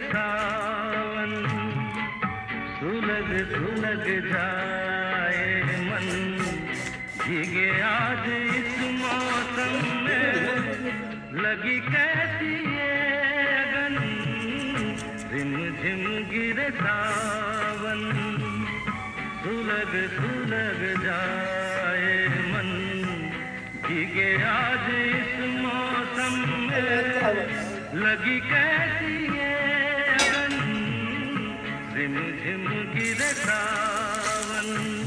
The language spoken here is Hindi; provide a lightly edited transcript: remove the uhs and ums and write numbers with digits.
सावन, सुलग सुलग जाए मन, भीगे आज इस मौसम में, लगी कैसी ये अगन, रिम झिम गिरे सावन, सुलग सुलग जाए मन, भीगे आज इस मौसम में, लगी कैसी ये अगन, रिम झिम गिरे सावन।